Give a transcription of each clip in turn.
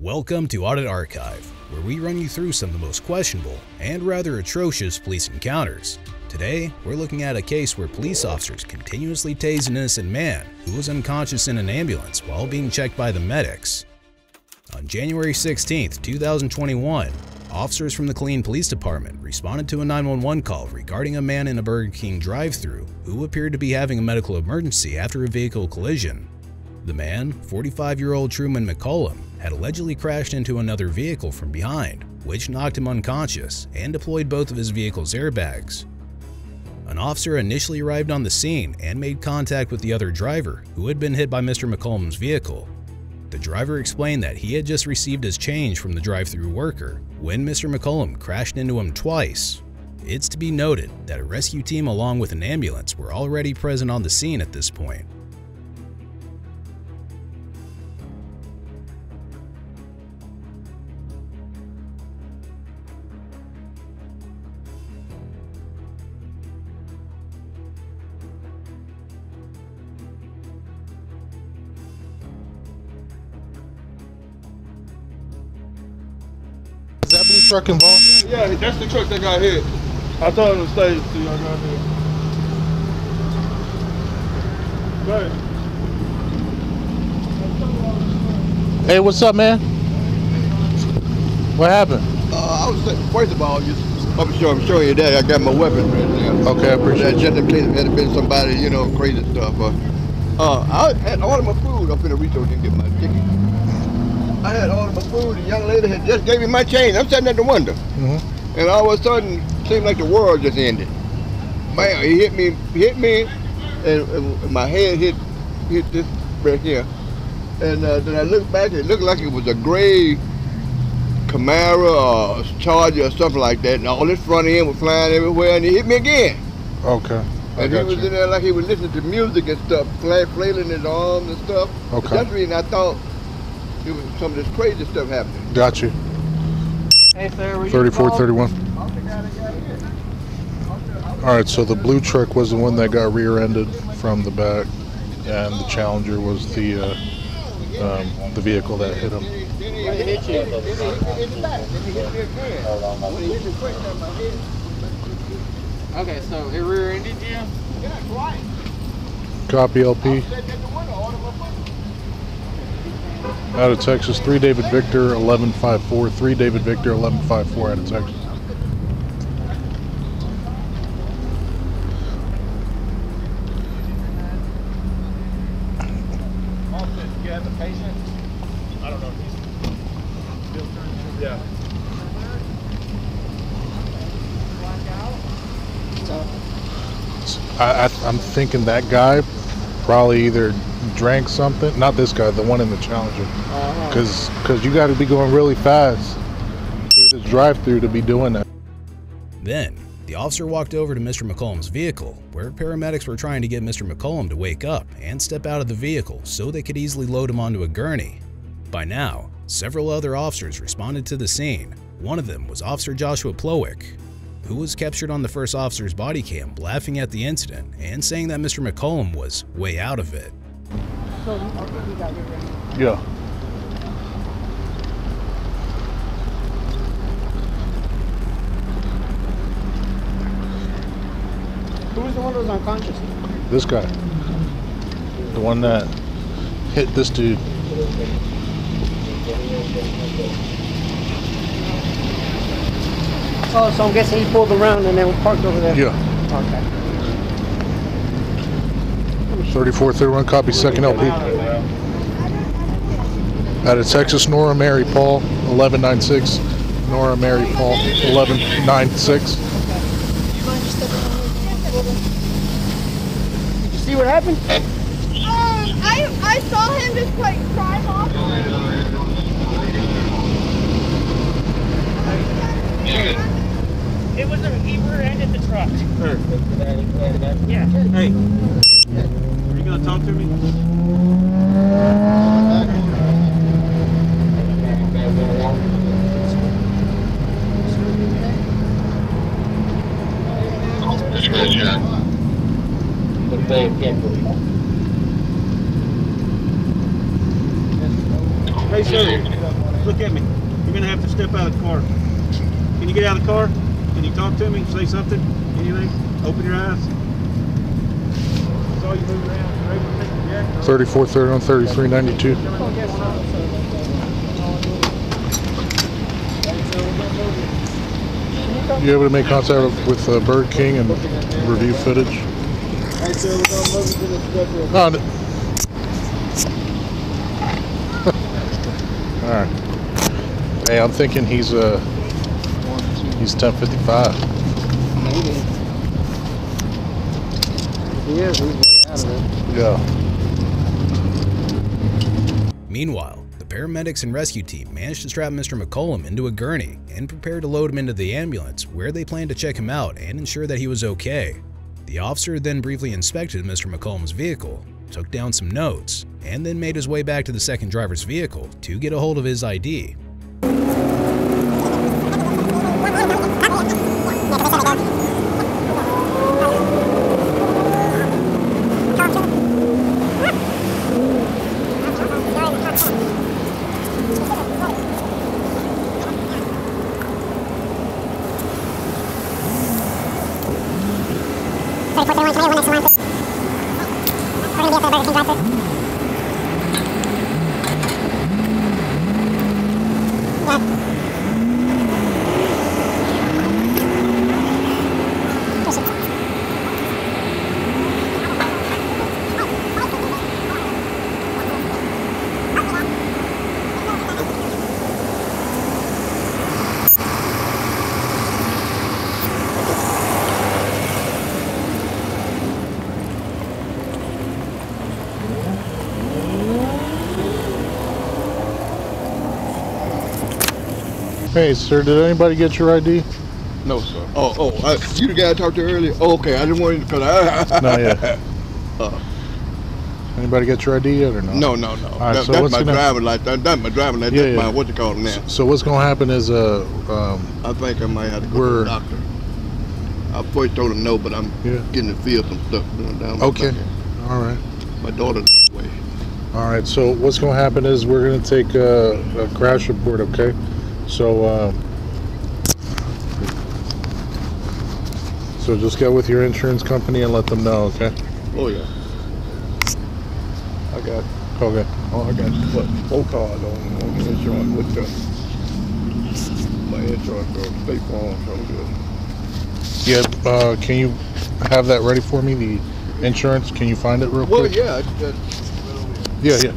Welcome to Audit Archive, where we run you through some of the most questionable and rather atrocious police encounters. Today, we're looking at a case where police officers continuously tased an innocent man who was unconscious in an ambulance while being checked by the medics. On January 16, 2021, officers from the Killeen Police Department responded to a 911 call regarding a man in a Burger King drive-thru who appeared to be having a medical emergency after a vehicle collision. The man, 45-year-old Truman McCollum, had allegedly crashed into another vehicle from behind, which knocked him unconscious and deployed both of his vehicle's airbags. An officer initially arrived on the scene and made contact with the other driver who had been hit by Mr. McCollum's vehicle. The driver explained that he had just received his change from the drive-thru worker when Mr. McCollum crashed into him twice. It's to be noted that a rescue team along with an ambulance were already present on the scene at this point. Is that blue truck involved? Yeah, that's the truck that got hit. I told him to stay till I got here. Go ahead. Hey, what's up, man? What happened? I was saying, first of all, I'm showing you that I got my weapon right now. Okay, I appreciate it. Just in case it had been somebody, you know, crazy stuff. I had all of my food up in the resource and get my ticket. I had all of my food. The young lady had just gave me my change. I'm sitting at the window, and all of a sudden, it seemed like the world just ended. Man, he hit me, and my head hit this right here. And then I looked back, and it looked like it was a gray Camaro or Charger or something like that. And all this front end was flying everywhere, and he hit me again. Okay. And he was in there like he was listening to music and stuff, flailing his arms and stuff. Okay. That's the reason I thought it was some of this crazy stuff happening. Got you. Hey, sir, 3431. All right, so the blue truck was the one that got rear-ended from the back, and the Challenger was the vehicle that hit him. Okay, so it rear-ended you? Yeah, right. Copy, LP. Out of Texas, 3 David Victor 1154. 3 David Victor 1154 out of Texas. You have a patient? I don't know. Yeah. I'm thinking that guy probably either drank something, not this guy, the one in the Challenger, because you got to be going really fast through this drive-through to be doing that. Then, the officer walked over to Mr. McCollum's vehicle, where paramedics were trying to get Mr. McCollum to wake up and step out of the vehicle so they could easily load him onto a gurney. By now, several other officers responded to the scene. One of them was Officer Joshua Plowick, who was captured on the first officer's body cam laughing at the incident and saying that Mr. McCollum was way out of it. So, okay, you got your ring. Yeah. Who was the one that was unconscious? This guy. The one that hit this dude. Oh, so I'm guessing he pulled around and then parked over there? Yeah. Okay. 3431, copy, second LP. Out of Texas, Nora Mary Paul 1196. Nora Mary Paul 1196. Did you see what happened? I saw him just like drive off. It was he rear-ended the truck. Yeah. Hey. Are you gonna talk to me? Hey, sir. Look at me. You're gonna have to step out of the car. Can you get out of the car? Can you talk to me? Say something? Anything? Open your eyes. Saw you move around. 3430 on 3392. You able to make contact with Bird King and review footage? No. All right. Hey, I'm thinking he's 1055. Maybe. He is. He's way out of it. Yeah. Meanwhile, the paramedics and rescue team managed to strap Mr. McCollum into a gurney and prepare to load him into the ambulance, where they planned to check him out and ensure that he was okay. The officer then briefly inspected Mr. McCollum's vehicle, took down some notes, and then made his way back to the second driver's vehicle to get a hold of his ID. Hey, sir, did anybody get your ID? No, sir. You the guy I talked to earlier? Oh, okay. I didn't want you because I. Not yet. Anybody get your ID yet or no? No. Right, so that's my driving license. That's my driving license. Yeah, That's yeah. my what you call it now. So what's gonna happen is I think I might have to go to the doctor. I first told him no, but I'm getting to feel some stuff down my okay. back. All right. My daughter's away. All right. So what's gonna happen is we're gonna take a crash report. Okay. So so just get with your insurance company and let them know. Okay. Oh yeah. I got. Okay. Oh, I got what, 4 cards on the insurance with my insurance or State Farm, so I'm good. Yeah. Can you have that ready for me? The insurance. Can you find it real quick? Well, yeah. Yeah.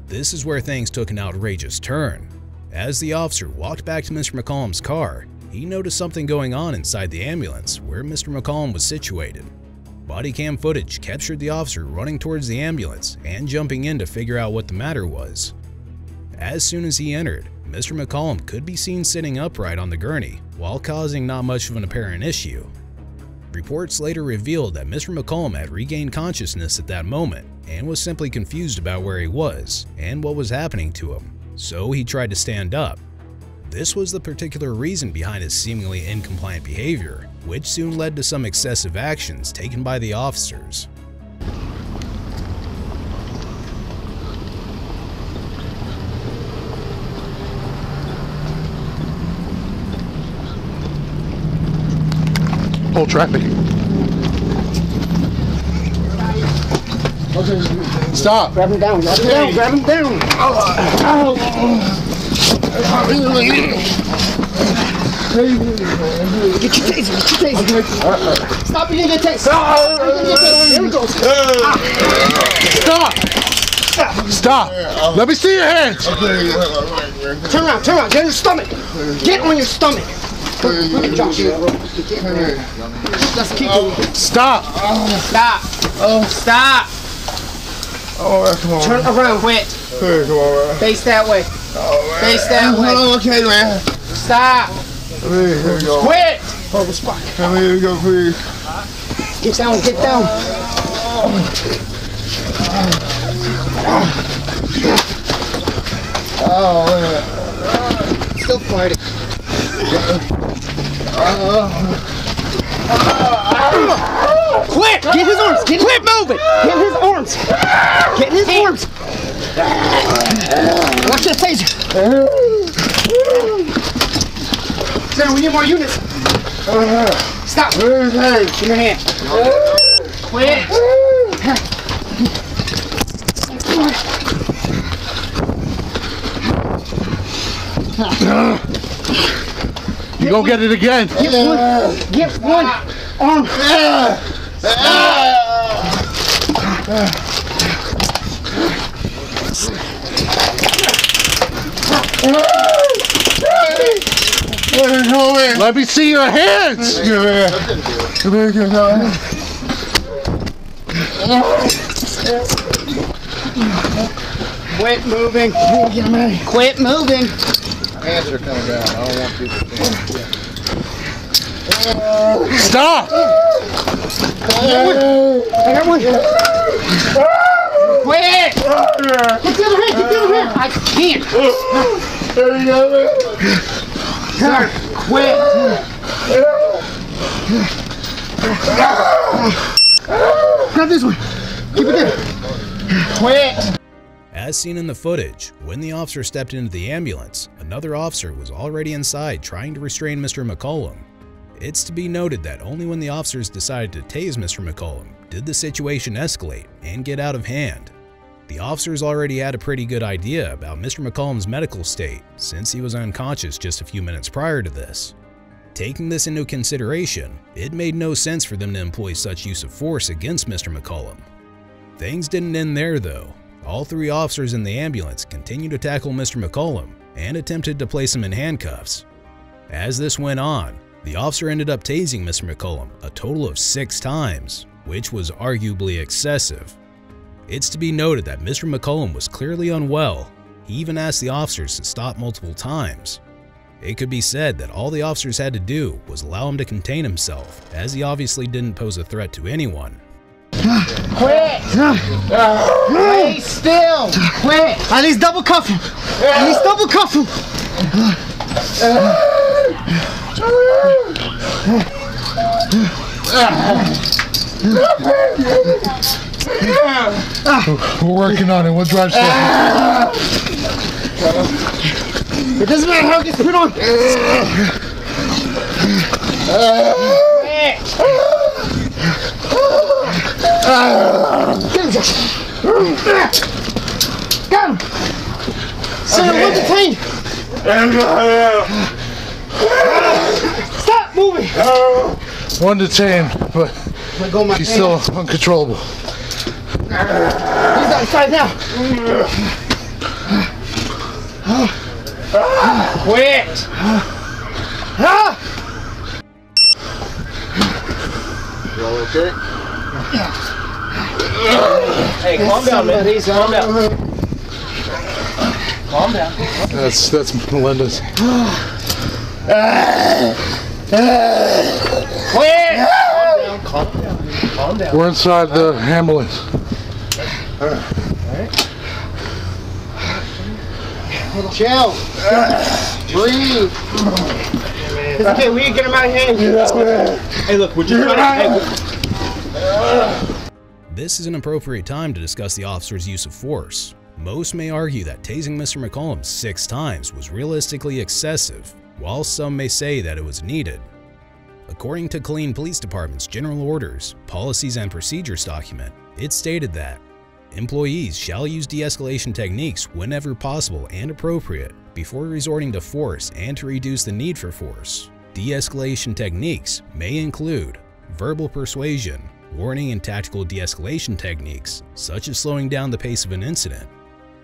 This is where things took an outrageous turn. As the officer walked back to Mr. McCollum's car, he noticed something going on inside the ambulance where Mr. McCollum was situated. Body cam footage captured the officer running towards the ambulance and jumping in to figure out what the matter was. As soon as he entered, Mr. McCollum could be seen sitting upright on the gurney while causing not much of an apparent issue. Reports later revealed that Mr. McCollum had regained consciousness at that moment and was simply confused about where he was and what was happening to him, so he tried to stand up. This was the particular reason behind his seemingly incompliant behavior, which soon led to some excessive actions taken by the officers. Hold traffic. Stop. Grab him down. Grab him down. Get your taser. Stop, you didn't get tased. Here we go. Stop. Let me see your hands. Turn around. Get on your stomach. Get on your stomach. Look at Josh. Let's keep going. Stop. Stop. Come on. Turn around, quick. Come on. Face that way. Face that way. Okay, man. Stop. Here we go. Quit. Hold the spot. Here we go, please. Get down. Oh, man. Still fighting. Quick! Get his arms! Quit moving! Get his arms! Watch that taser! Sir, we need more units. Stop. Give me your hand. Quit. You gonna get it again. Get one arm. Let me see your hands. Quit moving. Quit moving. Hands are coming down. I don't want people to Stop. I got one. Quit. Get the other hand. Get the other hand. I can't. There you go. Sir, quit. Grab this one. Keep it there. Quit. As seen in the footage, when the officer stepped into the ambulance, another officer was already inside trying to restrain Mr. McCollum. It's to be noted that only when the officers decided to tase Mr. McCollum did the situation escalate and get out of hand. The officers already had a pretty good idea about Mr. McCollum's medical state since he was unconscious just a few minutes prior to this. Taking this into consideration, it made no sense for them to employ such use of force against Mr. McCollum. Things didn't end there though. All three officers in the ambulance continued to tackle Mr. McCollum and attempted to place him in handcuffs. As this went on, the officer ended up tasing Mr. McCollum a total of 6 times, which was arguably excessive. It's to be noted that Mr. McCollum was clearly unwell. He even asked the officers to stop multiple times. It could be said that all the officers had to do was allow him to contain himself, as he obviously didn't pose a threat to anyone. Quit! Stay still! Quit! At least double cuff him! At least double cuff him! We're working on it. We'll drive slow. It doesn't matter how it gets put on! Get him, Josh! Got him! Sir, we're detained! Stop moving! 1 to 10, but he's still uncontrollable. He's outside now! Quit! You all okay? Hey, calm down, man. Calm down. Calm down. That's Melinda's. Quit! Calm down. Calm down. We're inside the ambulance. Chill. Breathe. It's okay, we can get him out of hand. Hey, look, we're just trying to... This is an appropriate time to discuss the officer's use of force. Most may argue that tasing Mr. McCollum 6 times was realistically excessive, while some may say that it was needed. According to Killeen Police Department's General Orders, Policies and Procedures document, it stated that employees shall use de-escalation techniques whenever possible and appropriate before resorting to force and to reduce the need for force. De-escalation techniques may include verbal persuasion, warning and tactical de-escalation techniques such as slowing down the pace of an incident,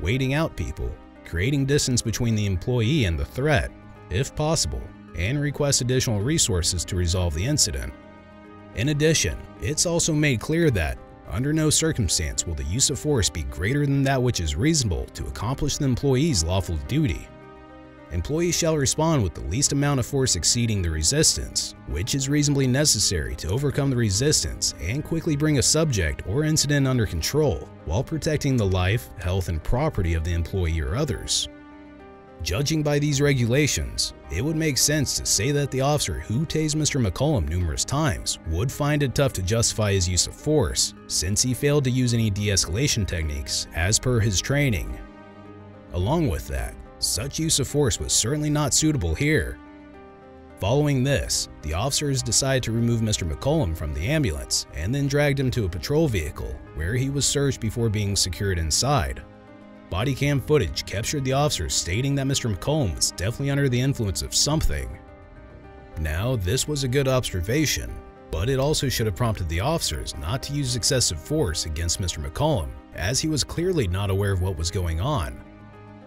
waiting out people, creating distance between the employee and the threat, if possible, and request additional resources to resolve the incident. In addition, it's also made clear that under no circumstance will the use of force be greater than that which is reasonable to accomplish the employee's lawful duty. Employees shall respond with the least amount of force exceeding the resistance, which is reasonably necessary to overcome the resistance and quickly bring a subject or incident under control while protecting the life, health, and property of the employee or others. Judging by these regulations, it would make sense to say that the officer who tased Mr. McCollum numerous times would find it tough to justify his use of force, since he failed to use any de-escalation techniques as per his training. Along with that, such use of force was certainly not suitable here. Following this, the officers decided to remove Mr. McCollum from the ambulance and then dragged him to a patrol vehicle, where he was searched before being secured inside. Body cam footage captured the officers stating that Mr. McCollum was definitely under the influence of something. Now, this was a good observation, but it also should have prompted the officers not to use excessive force against Mr. McCollum, as he was clearly not aware of what was going on.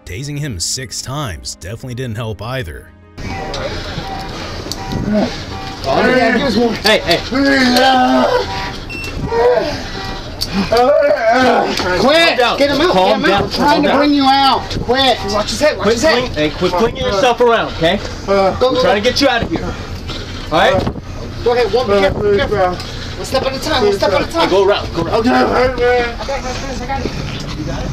Tasing him 6 times definitely didn't help either. Hey, hey. Quit! Get him out! Calm down. I'm trying to bring you out. Quit! Watch his head. Watch his head. Hey, quit flinging yourself around, okay? We're trying to get you out of here. All right? Go ahead. One, be careful. Be careful. One step at a time. One step at a time. Go around. Go around. Okay, man. I got it. You got it?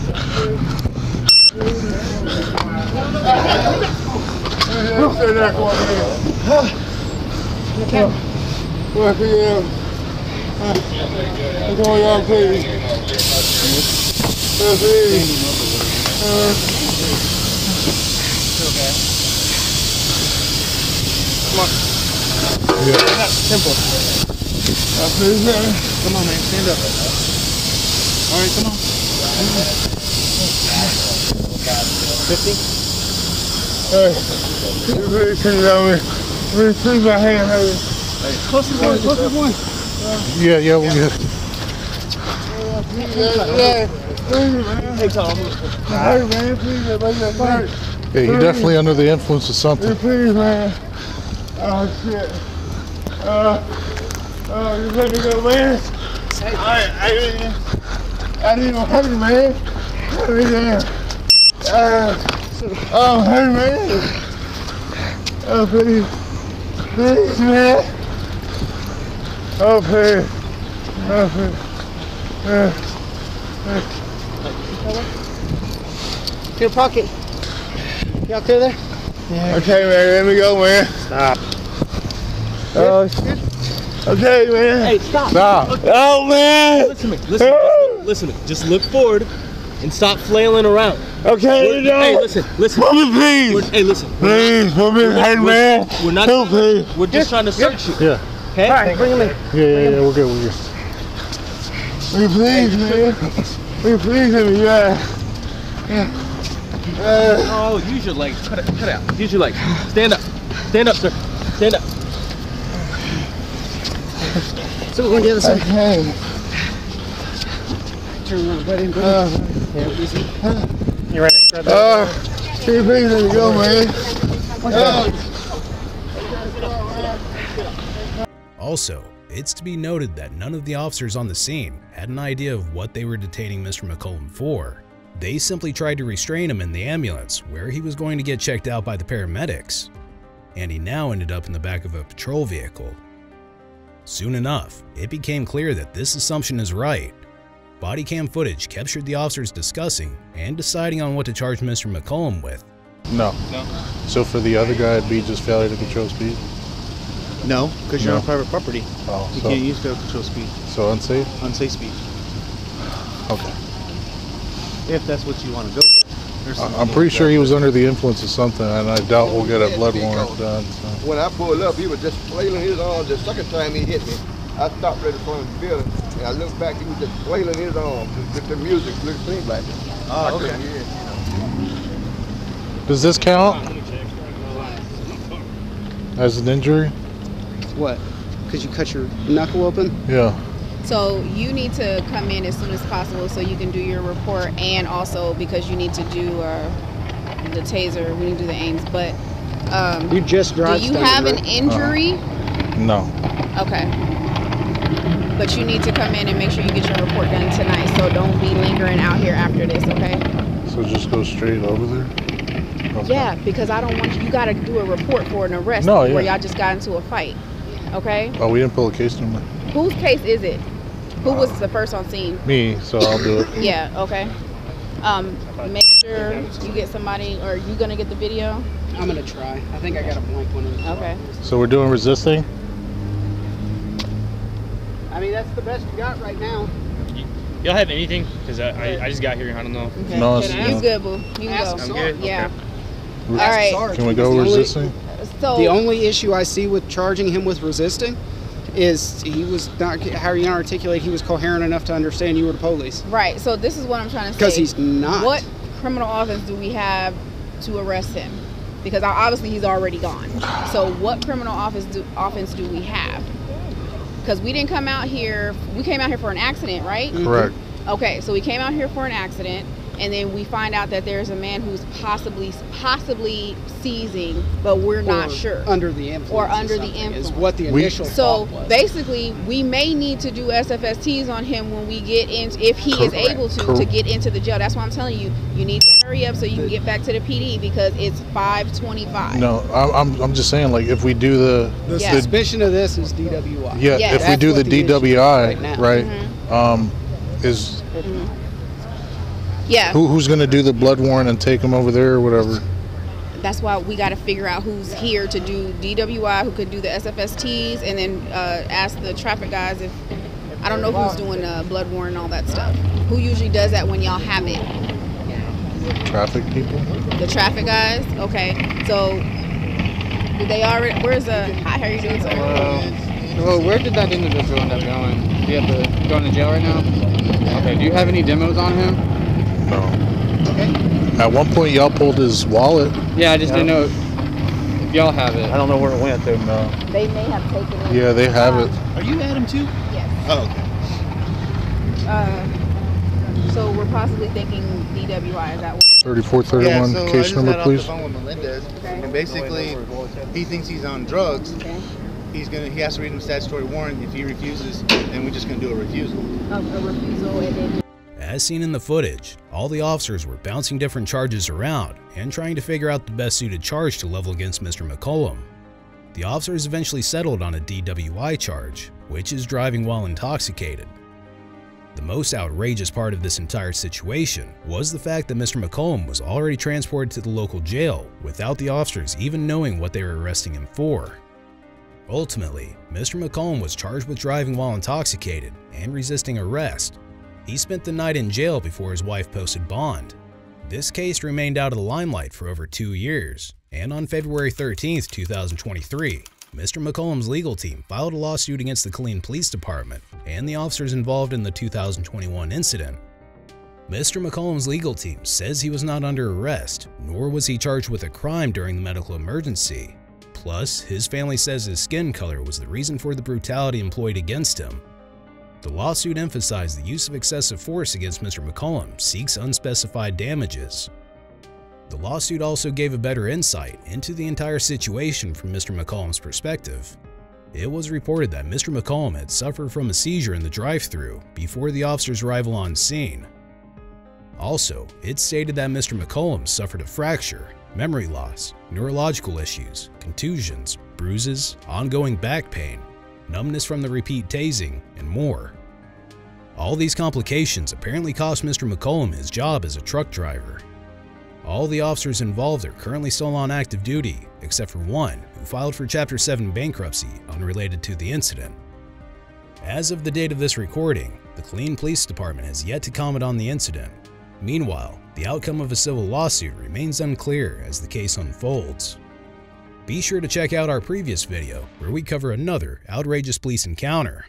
Come on, man. Stand up. All right, come on. 50? Hey, you really couldn't tell me. Really see my hand, honey. Closest one. Closest one. Yeah, we'll get it. Hey, Tom. Hey, man, please, everybody. Yeah, you're definitely under the influence of something. Please, man. Oh, shit. You let me go, man. I didn't even hurt you, man. Let me down. Oh, hey, man. Oh, please. Please, man. Oh, please. Oh, please. Clear pocket. Y'all clear there? Yeah. Okay, man. Let me go, man. Stop. Oh, shit. Okay, man. Hey, stop. Stop. Oh, man. Listen to me. Listen to me. Just look forward and stop flailing around. Okay, Hey, listen. Put me, please. Hey, listen. Please, put me, hey, man. We're not. Help me. We're just trying to search you. Yeah. Okay? All right, bring him in. Yeah, we're good. Will you please, man? Will you please let me Oh, use your legs. Cut it out. Use your legs. Stand up. Stand up, sir. Stand up. So we're going to the other side. Okay. Turn around, buddy. Yeah, easy. You ready? Can you please let me go, man? Also, it's to be noted that none of the officers on the scene had an idea of what they were detaining Mr. McCollum for. They simply tried to restrain him in the ambulance, where he was going to get checked out by the paramedics, and he now ended up in the back of a patrol vehicle. Soon enough, it became clear that this assumption is right. Body cam footage captured the officers discussing and deciding on what to charge Mr. McCollum with. No. So for the other guy, it'd be just failure to control speed? No, because you're on private property. Oh, You so, can't use failure to control speed. so unsafe? Unsafe speed. Okay. If that's what you want to go with. I'm pretty sure he was under the influence of something, and I doubt we'll get a blood warrant done. So. When I pulled up, he was just flailing his arms. The second time he hit me, I stopped right in front of the building, and I looked back, he was just flailing his arms. The music seemed like it. Oh, okay. Does this count as an injury? What? Because you cut your knuckle open? Yeah. So you need to come in as soon as possible so you can do your report, and also because you need to do the taser, we need to do the aims. But You just do drive. you have an injury? No. Okay. But you need to come in and make sure you get your report done tonight. So don't be lingering out here after this, okay? So just go straight over there? Okay. Yeah, because I don't want you. You got to do a report for an arrest No, where yeah. y'all just got into a fight. Okay. Oh, we didn't pull a case number? Whose case is it? Who was the first on scene? Me, so I'll do it. Yeah, okay. Make sure you get somebody, or you gonna get the video? I'm gonna try. I think I got a blank one. Okay. So we're doing resisting? I mean, that's the best you got right now. Y'all have anything? Because I just got here. I don't know. No, You good, boo. You can go. I'm good? Yeah. Okay. All right. Can we go resisting? So The only issue I see with charging him with resisting is he was not, how are you gonna articulate he was coherent enough to understand you were the police? right. So this is what I'm trying to say. Because he's not. What criminal offense do we have to arrest him? Because obviously he's already gone. So what criminal offense do we have? Because we didn't come out here. We came out here for an accident, right? Correct. Okay, so we came out here for an accident, and then we find out that there's a man who's possibly seizing, but we're not sure. Under the influence. Or under the influence. Is what the initial So thought was. basically, we may need to do SFSTs on him when we get into, if he is able to get into the jail. That's why I'm telling you, you need to hurry up so you can get back to the PD because it's 5:25. No, I'm just saying, like, if we do the suspicion of this is DWI. Yeah, Yes. if we do the DWI, right, is Yeah. who's going to do the blood warrant and take him over there or whatever? That's why we got to figure out who's here to do DWI, who could do the SFSTs, and then ask the traffic guys if, I don't know who's doing blood warrant and all that stuff. Who usually does that when y'all have it? Traffic people? The traffic guys? Okay. So, did they already, where's the, hi, how are you doing, sir? Well, where did that individual end up going? Do you have to go into jail right now? Okay, do you have any demos on him? No. Okay. At one point, y'all pulled his wallet. Yeah, I just didn't know if y'all have it. I don't know where it went, though. No. They may have taken it. Yeah, they have it. Are you Adam, too? Yes. Oh, okay. So, we're possibly thinking DWI, is that what? 3431, so case number, please. I just got off the phone with Melendez, and basically, he thinks he's on drugs. Okay. He has to read him statutory warrant. If he refuses, then we're just gonna do a refusal. A refusal, and then. As seen in the footage, all the officers were bouncing different charges around and trying to figure out the best suited charge to level against Mr. McCollum. The officers eventually settled on a DWI charge, which is driving while intoxicated. The most outrageous part of this entire situation was the fact that Mr. McCollum was already transported to the local jail without the officers even knowing what they were arresting him for. Ultimately, Mr. McCollum was charged with driving while intoxicated and resisting arrest. He spent the night in jail before his wife posted bond. This case remained out of the limelight for over 2 years, and on February 13, 2023, Mr. McCollum's legal team filed a lawsuit against the Killeen Police Department and the officers involved in the 2021 incident. Mr. McCollum's legal team says he was not under arrest, nor was he charged with a crime during the medical emergency. Plus, his family says his skin color was the reason for the brutality employed against him. The lawsuit emphasized the use of excessive force against Mr. McCollum seeks unspecified damages. The lawsuit also gave a better insight into the entire situation from Mr. McCollum's perspective. It was reported that Mr. McCollum had suffered from a seizure in the drive-thru before the officers' arrival on scene. Also, it stated that Mr. McCollum suffered a fracture, memory loss, neurological issues, contusions, bruises, ongoing back pain, numbness from the repeat tasing, and more. All these complications apparently cost Mr. McCollum his job as a truck driver. All the officers involved are currently still on active duty, except for one who filed for Chapter 7 bankruptcy unrelated to the incident. As of the date of this recording, the Killeen Police Department has yet to comment on the incident. Meanwhile, the outcome of a civil lawsuit remains unclear as the case unfolds. Be sure to check out our previous video where we cover another outrageous police encounter.